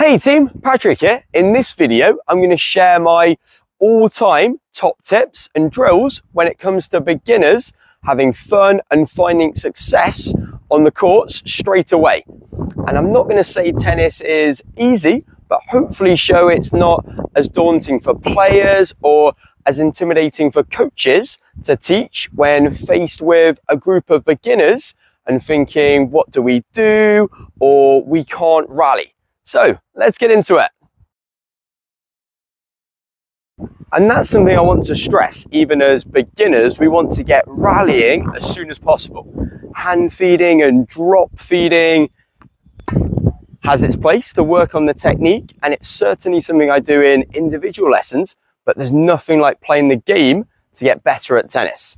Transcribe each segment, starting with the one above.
Hey team, Patrick here. In this video, I'm going to share my all-time top tips and drills when it comes to beginners having fun and finding success on the courts straight away. And I'm not going to say tennis is easy, but hopefully show it's not as daunting for players or as intimidating for coaches to teach when faced with a group of beginners and thinking, what do we do? Or we can't rally. So let's get into it. And that's something I want to stress. Even as beginners, we want to get rallying as soon as possible. Hand feeding and drop feeding has its place to work on the technique, and it's certainly something I do in individual lessons, but there's nothing like playing the game to get better at tennis.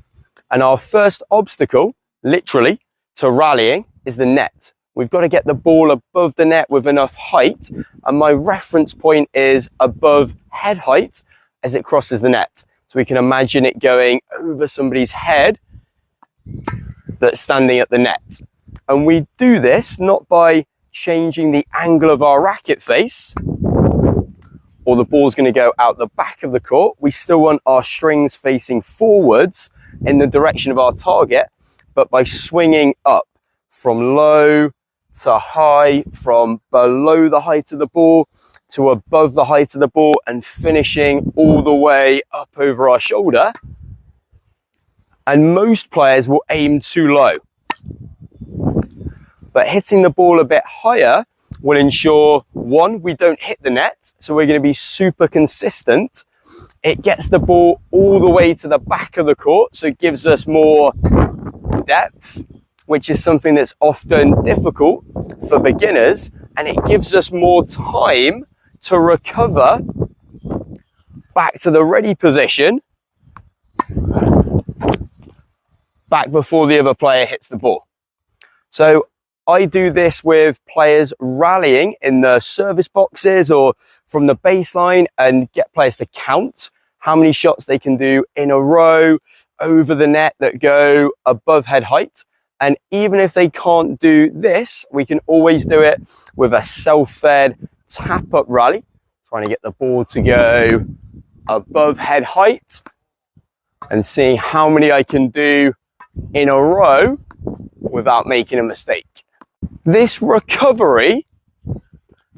And our first obstacle, literally, to rallying is the net. We've got to get the ball above the net with enough height, and my reference point is above head height as it crosses the net. So we can imagine it going over somebody's head that's standing at the net. And we do this not by changing the angle of our racket face, or the ball's going to go out the back of the court. We still want our strings facing forwards in the direction of our target, but by swinging up from low to high, from below the height of the ball to above the height of the ball, and finishing all the way up over our shoulder. And most players will aim too low, but hitting the ball a bit higher will ensure, one, we don't hit the net, so we're going to be super consistent. It gets the ball all the way to the back of the court, so it gives us more depth, which is something that's often difficult for beginners, and it gives us more time to recover back to the ready position back before the other player hits the ball. So I do this with players rallying in the service boxes or from the baseline, and get players to count how many shots they can do in a row over the net that go above head height. And even if they can't do this, we can always do it with a self-fed tap-up rally, trying to get the ball to go above head height and seeing how many I can do in a row without making a mistake. This recovery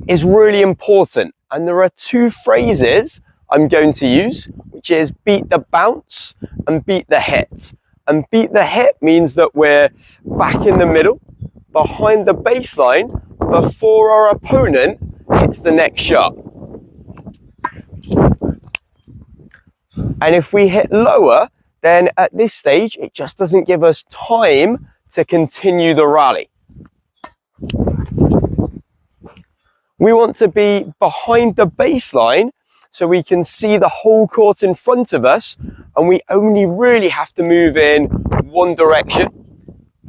is really important, and there are two phrases I'm going to use, which is beat the bounce and beat the hit. And beat the hit means that we're back in the middle, behind the baseline, before our opponent hits the next shot. And if we hit lower, then at this stage, it just doesn't give us time to continue the rally. We want to be behind the baseline so we can see the whole court in front of us, and we only really have to move in one direction,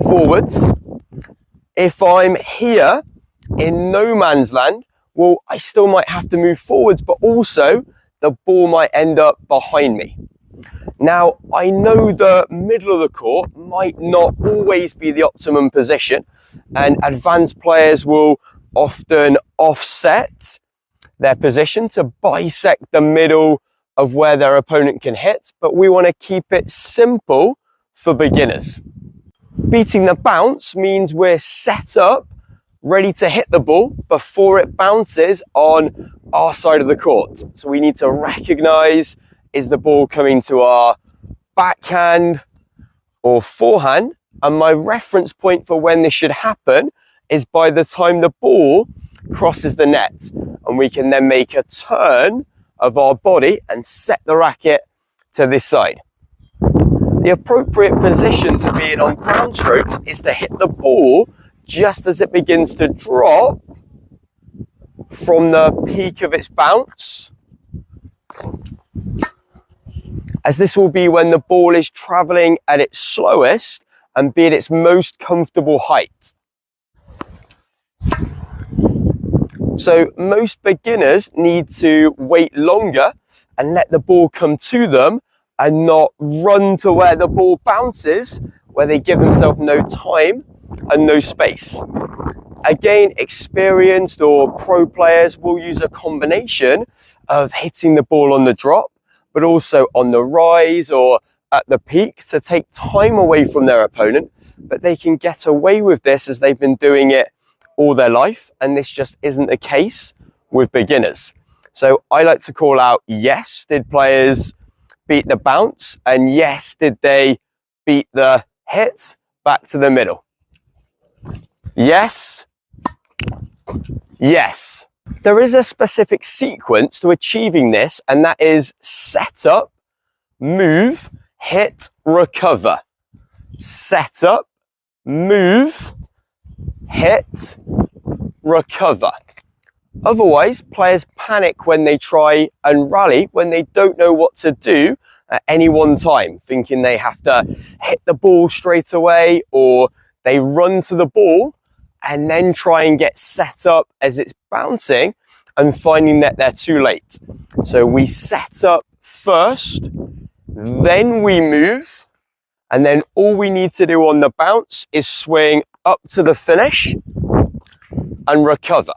forwards. If I'm here in no man's land, well, I still might have to move forwards, but also the ball might end up behind me. Now, I know the middle of the court might not always be the optimum position, and advanced players will often offset their position to bisect the middle of where their opponent can hit, but we want to keep it simple for beginners. Beating the bounce means we're set up, ready to hit the ball before it bounces on our side of the court. So we need to recognize, is the ball coming to our backhand or forehand? And my reference point for when this should happen is by the time the ball crosses the net, and we can then make a turn of our body and set the racket to this side. The appropriate position to be in on ground strokes is to hit the ball just as it begins to drop from the peak of its bounce, as this will be when the ball is traveling at its slowest and be at its most comfortable height. So most beginners need to wait longer and let the ball come to them, and not run to where the ball bounces, where they give themselves no time and no space. Again, experienced or pro players will use a combination of hitting the ball on the drop, but also on the rise or at the peak to take time away from their opponent. But they can get away with this as they've been doing it all their life, and this just isn't the case with beginners. So I like to call out, yes, did players beat the bounce? And yes, did they beat the hit back to the middle? Yes. Yes. There is a specific sequence to achieving this, and that is set up, move, hit, recover. Set up, move, hit, recover. Otherwise, players panic when they try and rally when they don't know what to do at any one time, thinking they have to hit the ball straight away, or they run to the ball and then try and get set up as it's bouncing and finding that they're too late. So we set up first, then we move, and then all we need to do on the bounce is swing up to the finish and recover.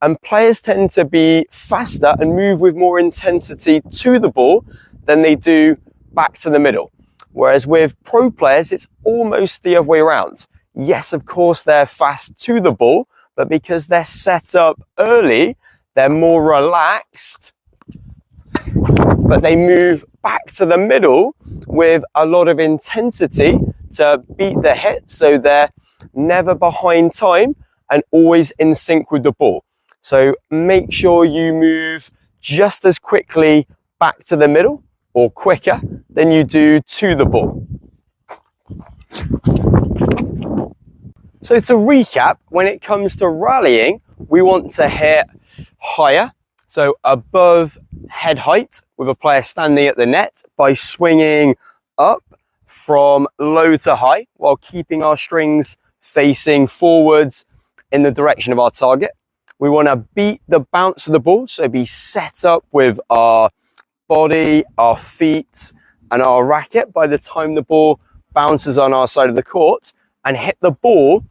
And players tend to be faster and move with more intensity to the ball than they do back to the middle. Whereas with pro players, it's almost the other way around. Yes, of course, they're fast to the ball, but because they're set up early, they're more relaxed, but they move back to the middle with a lot of intensity to beat the hit, so they're never behind time and always in sync with the ball. So make sure you move just as quickly back to the middle or quicker than you do to the ball. So to recap, when it comes to rallying, we want to hit higher, so above head height with a player standing at the net by swinging up from low to high while keeping our strings facing forwards in the direction of our target. We want to beat the bounce of the ball, so be set up with our body, our feet, and our racket by the time the ball bounces on our side of the court, and hit the ball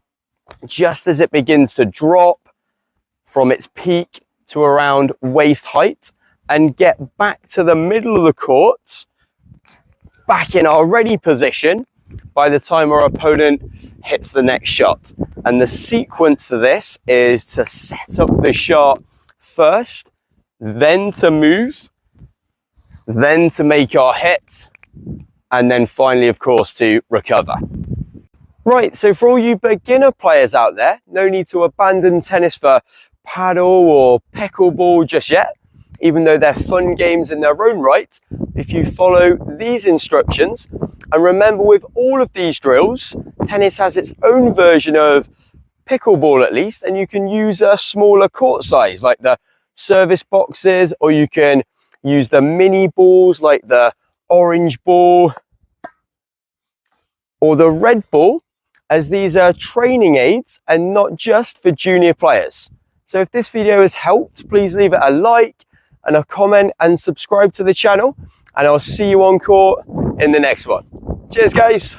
just as it begins to drop from its peak to around waist height, and get back to the middle of the court, back in our ready position by the time our opponent hits the next shot. And the sequence to this is to set up the shot first, then to move, then to make our hit, and then finally, of course, to recover. Right, so for all you beginner players out there, no need to abandon tennis for paddle or pickleball just yet, even though they're fun games in their own right. If you follow these instructions, and remember with all of these drills, tennis has its own version of pickleball at least, and you can use a smaller court size like the service boxes, or you can use the mini balls like the orange ball or the red ball, as these are training aids and not just for junior players. So if this video has helped, please leave it a like and a comment and subscribe to the channel, and I'll see you on court in the next one. Cheers, guys.